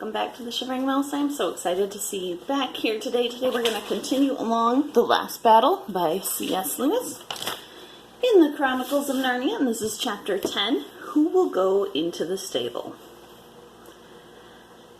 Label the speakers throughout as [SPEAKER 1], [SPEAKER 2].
[SPEAKER 1] welcome back to the Shivering Mouse. I'm so excited to see you back here today. Today we're going to continue along The Last Battle by C.S. Lewis in the Chronicles of Narnia, and this is chapter 10, Who Will Go Into the Stable?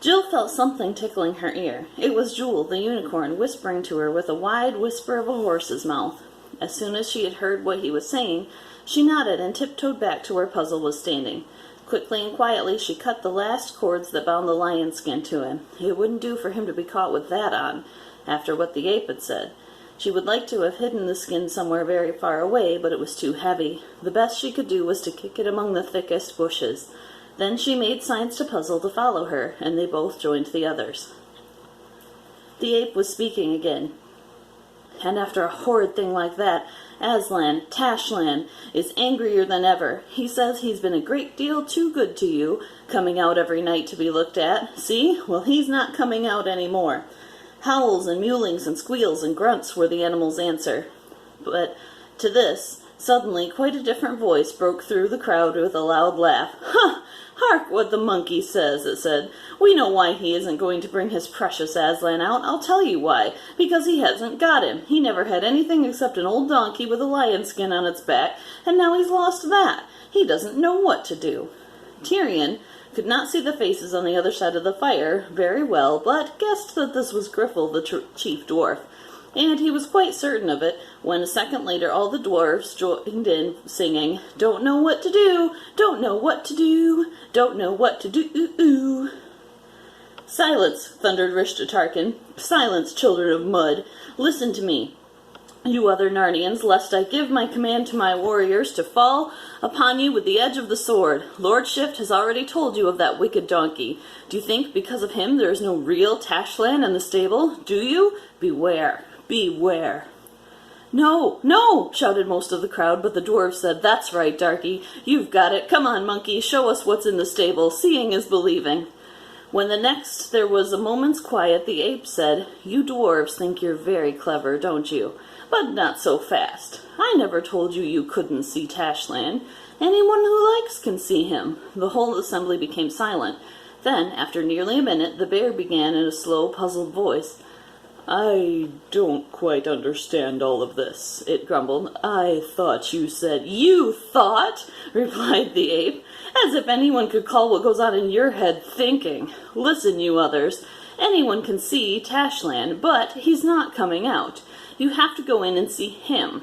[SPEAKER 1] Jill felt something tickling her ear. It was Jewel, the unicorn, whispering to her with a wide whisper of a horse's mouth. As soon as she had heard what he was saying, she nodded and tiptoed back to where Puzzle was standing. Quickly and quietly, she cut the last cords that bound the lion skin to him. It wouldn't do for him to be caught with that on, after what the ape had said. She would like to have hidden the skin somewhere very far away, but it was too heavy. The best she could do was to kick it among the thickest bushes. Then she made signs to Puzzle to follow her, and they both joined the others. The ape was speaking again. And after a horrid thing like that, Aslan, Tashlan, is angrier than ever. He says he's been a great deal too good to you, coming out every night to be looked at. See? Well, he's not coming out anymore. Howls and mewlings and squeals and grunts were the animal's answer. But to this, suddenly quite a different voice broke through the crowd with a loud laugh. "Ha! Hark what the monkey says," it said. "We know why he isn't going to bring his precious Aslan out. I'll tell you why. Because he hasn't got him. He never had anything except an old donkey with a lion skin on its back, and now he's lost that. He doesn't know what to do." Tyrion could not see the faces on the other side of the fire very well, but guessed that this was Griffle, the chief dwarf. And he was quite certain of it when a second later all the dwarves joined in, singing, "Don't know what to do, don't know what to do, don't know what to do." "Silence," thundered Rishta-Tarkin. "Silence, children of mud. Listen to me, you other Narnians, lest I give my command to my warriors to fall upon you with the edge of the sword. Lord Shift has already told you of that wicked donkey. Do you think because of him there is no real Tashlan in the stable? Do you? Beware. Beware." "No, no!" shouted most of the crowd, but the dwarves said, "That's right, Darky. You've got it. Come on, monkey. Show us what's in the stable. Seeing is believing." When there was a moment's quiet, the ape said, "You dwarves think you're very clever, don't you? But not so fast. I never told you you couldn't see Tashlan. Anyone who likes can see him." The whole assembly became silent. Then, after nearly a minute, the bear began in a slow, puzzled voice. "I don't quite understand all of this," it grumbled. "I thought you said—" "You thought?" replied the ape. "As if anyone could call what goes on in your head thinking. Listen, you others. Anyone can see Tashlan, but he's not coming out. You have to go in and see him."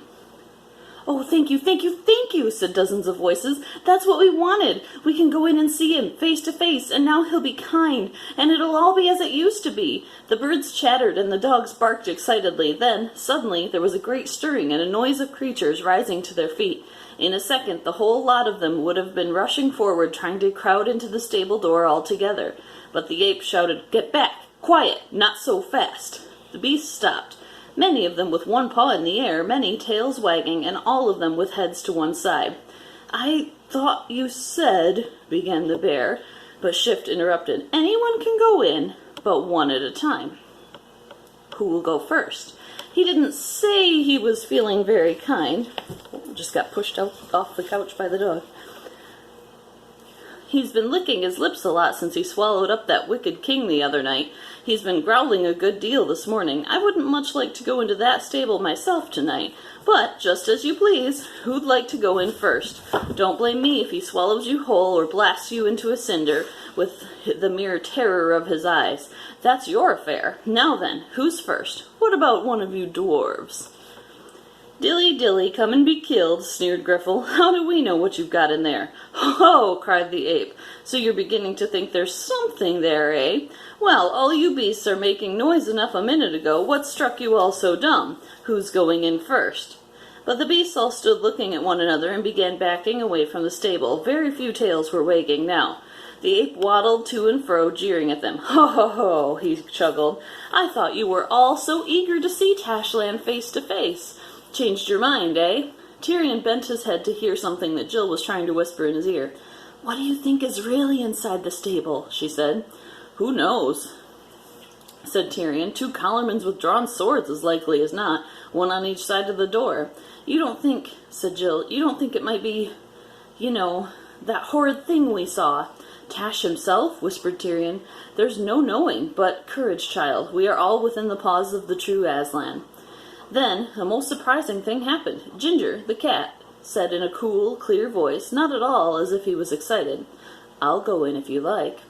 [SPEAKER 1] "Oh, thank you, thank you, thank you," said dozens of voices. "That's what we wanted. We can go in and see him face to face, and now he'll be kind, and it'll all be as it used to be." The birds chattered and the dogs barked excitedly. Then, suddenly, there was a great stirring and a noise of creatures rising to their feet. In a second, the whole lot of them would have been rushing forward, trying to crowd into the stable door all together. But the ape shouted, "Get back! Quiet! Not so fast!" The beasts stopped. Many of them with one paw in the air, many tails wagging, and all of them with heads to one side. "I thought you said—" began the bear, but Shift interrupted. "Anyone can go in, but one at a time." "Who will go first?" He didn't say he was feeling very kind. Just got pushed out off the couch by the dog. "He's been licking his lips a lot since he swallowed up that wicked king the other night. He's been growling a good deal this morning. I wouldn't much like to go into that stable myself tonight. But, just as you please, who'd like to go in first? Don't blame me if he swallows you whole or blasts you into a cinder with the mere terror of his eyes. That's your affair. Now then, who's first? What about one of you dwarves?" "Dilly, dilly, come and be killed," sneered Griffle. "How do we know what you've got in there?" "Ho!" cried the ape. "So you're beginning to think there's something there, eh? Well, all you beasts are making noise enough a minute ago. What struck you all so dumb? Who's going in first?" But the beasts all stood looking at one another and began backing away from the stable. Very few tails were wagging now. The ape waddled to and fro, jeering at them. "Ho, ho, ho," he chuckled. "I thought you were all so eager to see Tashlan face to face. Changed your mind, eh?" Tyrion bent his head to hear something that Jill was trying to whisper in his ear. "What do you think is really inside the stable?" she said. "Who knows?" said Tyrion. "Two collarmans with drawn swords as likely as not, one on each side of the door." "You don't think," said Jill, "you don't think it might be, that horrid thing we saw? Tash himself, whispered Tyrion. There's no knowing, but courage, child. We are all within the paws of the true Aslan. Then, a most surprising thing happened. Ginger, the cat, said in a cool, clear voice, not at all as if he was excited, I'll go in if you like.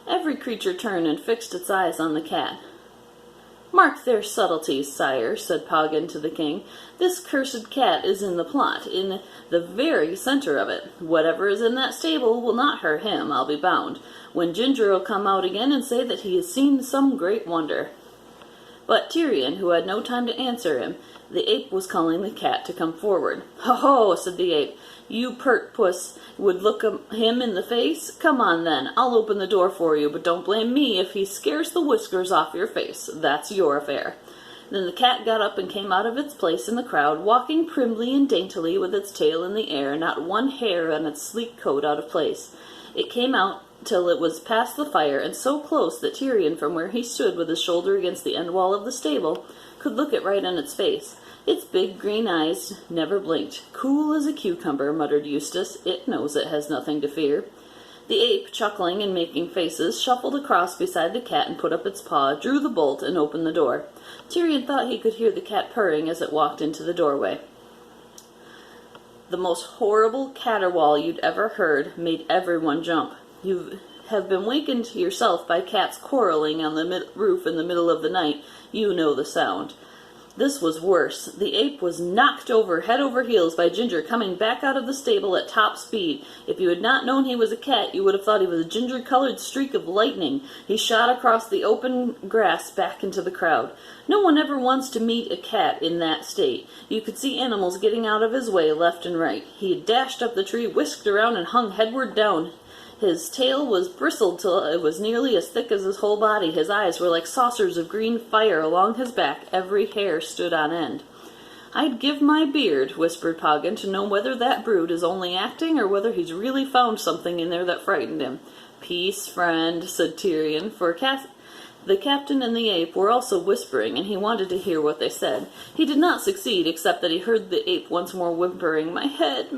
[SPEAKER 1] Every creature turned and fixed its eyes on the cat. Mark their subtleties, sire, said Poggin to the king. This cursed cat is in the plot, in the very center of it. Whatever is in that stable will not hurt him, I'll be bound, when Ginger'll come out again and say that he has seen some great wonder. But Tyrion, who had no time to answer him, the ape was calling the cat to come forward. Ho-ho, said the ape. You pert puss would look him in the face? Come on, then. I'll open the door for you, but don't blame me if he scares the whiskers off your face. That's your affair. Then the cat got up and came out of its place in the crowd, walking primly and daintily with its tail in the air, not one hair on its sleek coat out of place. It came out till it was past the fire, and so close that Tyrion, from where he stood with his shoulder against the end wall of the stable, could look it right in its face. Its big green eyes never blinked. Cool as a cucumber, muttered Eustace. It knows it has nothing to fear. The ape, chuckling and making faces, shuffled across beside the cat and put up its paw, drew the bolt, and opened the door. Tyrion thought he could hear the cat purring as it walked into the doorway. The most horrible caterwaul you'd ever heard made everyone jump. You have been wakened yourself by cats quarreling on the roof in the middle of the night. You know the sound. This was worse. The ape was knocked over head over heels by Ginger coming back out of the stable at top speed. If you had not known he was a cat, you would have thought he was a ginger-colored streak of lightning. He shot across the open grass back into the crowd. No one ever wants to meet a cat in that state. You could see animals getting out of his way left and right. He had dashed up the tree, whisked around, and hung headward down. His tail was bristled till it was nearly as thick as his whole body. His eyes were like saucers of green fire along his back. Every hair stood on end. I'd give my beard, whispered Poggin, to know whether that brute is only acting or whether he's really found something in there that frightened him. Peace, friend, said Tyrion, for the captain and the ape were also whispering, and he wanted to hear what they said. He did not succeed, except that he heard the ape once more whimpering, my head,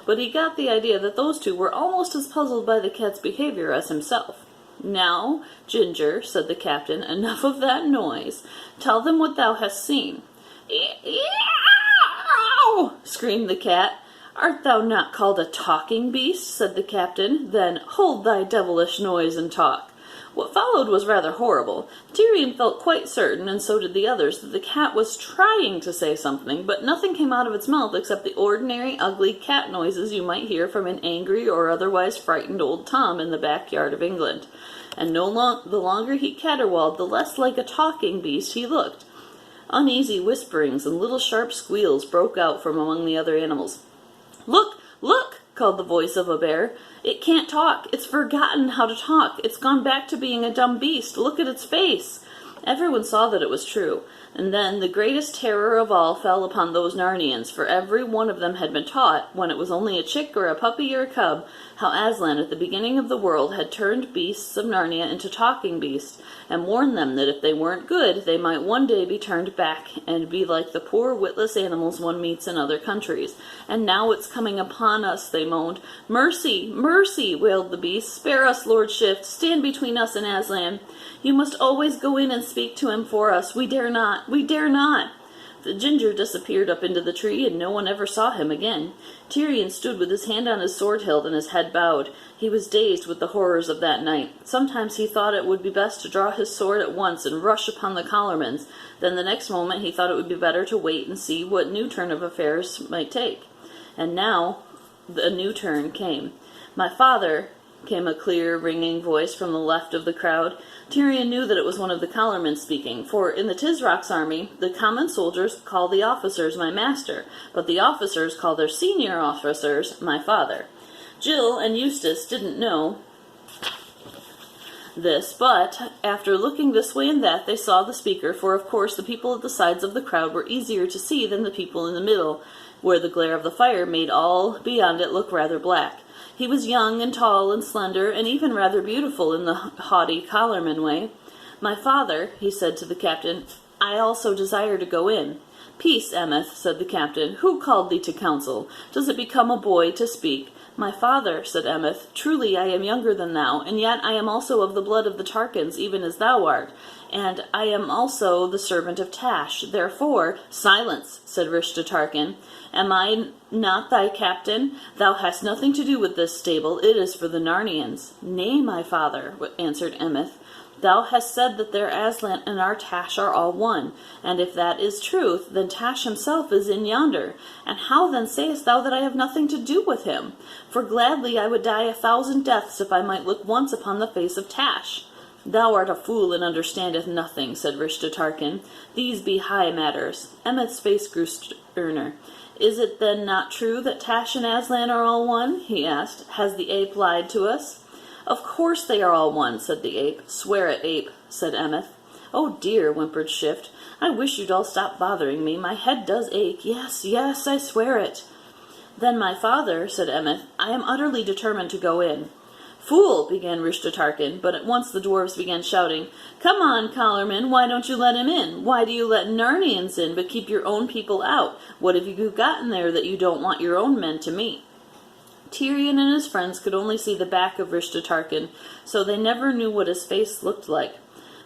[SPEAKER 1] but he got the idea that those two were almost as puzzled by the cat's behavior as himself. Now, Ginger, said the captain, enough of that noise. Tell them what thou hast seen. Eow! Screamed the cat. Art thou not called a talking beast? Said the captain. Then hold thy devilish noise and talk. What followed was rather horrible. Tyrion felt quite certain, and so did the others, that the cat was trying to say something, but nothing came out of its mouth except the ordinary, ugly cat noises you might hear from an angry or otherwise frightened old Tom in the backyard of England. And the longer he caterwauled, the less like a talking beast he looked. Uneasy whisperings and little sharp squeals broke out from among the other animals. Look! Look! Called the voice of a bear. It can't talk. It's forgotten how to talk. It's gone back to being a dumb beast. Look at its face. Everyone saw that it was true. And then the greatest terror of all fell upon those Narnians, for every one of them had been taught, when it was only a chick or a puppy or a cub, how Aslan at the beginning of the world had turned beasts of Narnia into talking beasts, and warned them that if they weren't good, they might one day be turned back and be like the poor witless animals one meets in other countries. And now it's coming upon us, they moaned. Mercy! Mercy! Wailed the beast. Spare us, Lord Shift. Stand between us and Aslan. You must always go in and speak to him for us. We dare not. We dare not. The Ginger disappeared up into the tree, and no one ever saw him again. Tyrion stood with his hand on his sword hilt and his head bowed. He was dazed with the horrors of that night. Sometimes he thought it would be best to draw his sword at once and rush upon the Collarmans. Then the next moment he thought it would be better to wait and see what new turn of affairs might take. And now a new turn came. My father, came a clear, ringing voice from the left of the crowd. Tyrion knew that it was one of the Collarmen speaking, for in the Tisrock's army, the common soldiers call the officers my master, but the officers call their senior officers my father. Jill and Eustace didn't know this, but after looking this way and that, they saw the speaker, for of course the people at the sides of the crowd were easier to see than the people in the middle, where the glare of the fire made all beyond it look rather black. He was young and tall and slender, and even rather beautiful in the haughty Collarman way. My father, he said to the captain, I also desire to go in. Peace, Emeth, said the captain. Who called thee to council? Does it become a boy to speak? My father, said Emeth, truly I am younger than thou, and yet I am also of the blood of the Tarkans, even as thou art, and I am also the servant of Tash. Therefore, silence, said Rishta Tarkan. Am I not thy captain? Thou hast nothing to do with this stable. It is for the Narnians. Nay, my father, answered Emeth. Thou hast said that their Aslan and our Tash are all one, and if that is truth, then Tash himself is in yonder. And how then sayest thou that I have nothing to do with him? For gladly I would die 1,000 deaths if I might look once upon the face of Tash. Thou art a fool and understandest nothing, said Rishta Tarkan. These be high matters. Emeth's face grew sterner. Is it then not true that Tash and Aslan are all one? He asked. Has the ape lied to us? Of course they are all one, said the ape. Swear it, ape, said Emeth. Oh dear, whimpered Shift. I wish you'd all stop bothering me. My head does ache. Yes, yes, I swear it. Then my father, said Emeth, I am utterly determined to go in. Fool, began Rishta Tarkan, but at once the dwarves began shouting, Come on, Collarman, why don't you let him in? Why do you let Narnians in, but keep your own people out? What have you got in there that you don't want your own men to meet? Tyrion and his friends could only see the back of Rishta Tarkan, so they never knew what his face looked like.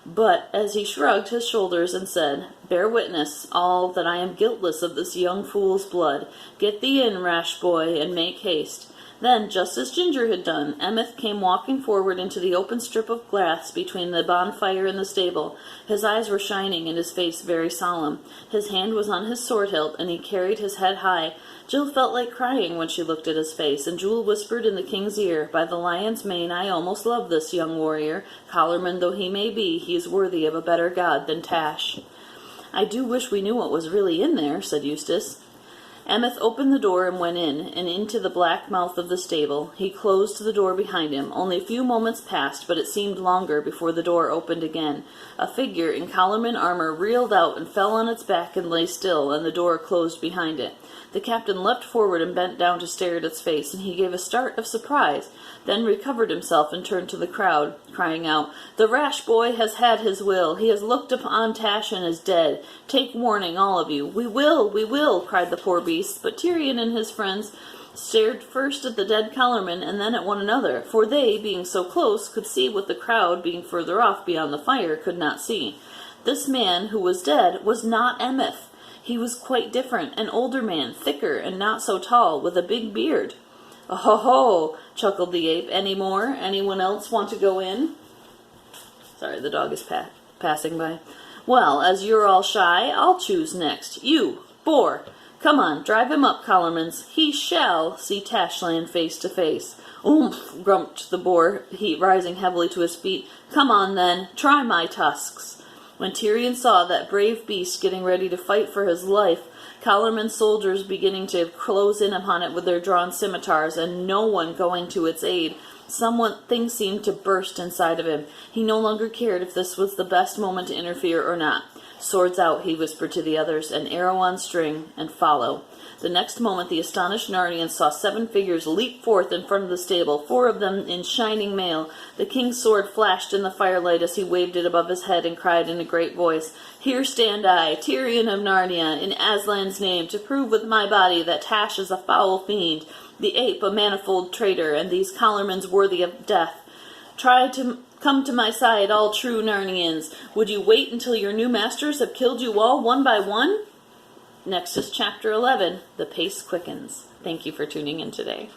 [SPEAKER 1] But as he shrugged his shoulders and said, Bear witness, all, that I am guiltless of this young fool's blood. Get thee in, rash boy, and make haste. Then, just as Ginger had done, Emeth came walking forward into the open strip of grass between the bonfire and the stable. His eyes were shining and his face very solemn. His hand was on his sword hilt, and he carried his head high. Jill felt like crying when she looked at his face, and Jewel whispered in the king's ear, By the lion's mane, I almost love this young warrior. Collarman though he may be, he is worthy of a better god than Tash. I do wish we knew what was really in there, said Eustace. Emeth opened the door and went in, and into the black mouth of the stable. He closed the door behind him. Only a few moments passed, but it seemed longer before the door opened again. A figure in Collarman armor reeled out and fell on its back and lay still, and the door closed behind it. The captain leapt forward and bent down to stare at its face, and he gave a start of surprise, then recovered himself and turned to the crowd, crying out, The rash boy has had his will. He has looked upon Tash and is dead. Take warning, all of you. We will, cried the poor beast, but Tyrion and his friends stared first at the dead Collarman and then at one another, for they, being so close, could see what the crowd, being further off beyond the fire, could not see. This man, who was dead, was not Emeth. He was quite different, an older man, thicker and not so tall, with a big beard. Oh ho ho, chuckled the ape. Any more? Anyone else want to go in? Sorry, the dog is passing by. Well, as you're all shy, I'll choose next. You, Boar. Come on, drive him up, Collarmans. He shall see Tashland face to face. Oomph, grumped the Boar, rising heavily to his feet. Come on, then. Try my tusks. When Tyrion saw that brave beast getting ready to fight for his life, Collarman's soldiers beginning to close in upon it with their drawn scimitars, and no one going to its aid, something seemed to burst inside of him. He no longer cared if this was the best moment to interfere or not. Swords out, he whispered to the others, an arrow on string, and follow. The next moment the astonished Narnians saw 7 figures leap forth in front of the stable, 4 of them in shining mail. The king's sword flashed in the firelight as he waved it above his head and cried in a great voice, Here stand I, Tyrion of Narnia, in Aslan's name, to prove with my body that Tash is a foul fiend, the ape a manifold traitor, and these Collarmans worthy of death. Try to come to my side, all true Narnians. Would you wait until your new masters have killed you all one by one? Next is Chapter 11, The Pace Quickens. Thank you for tuning in today.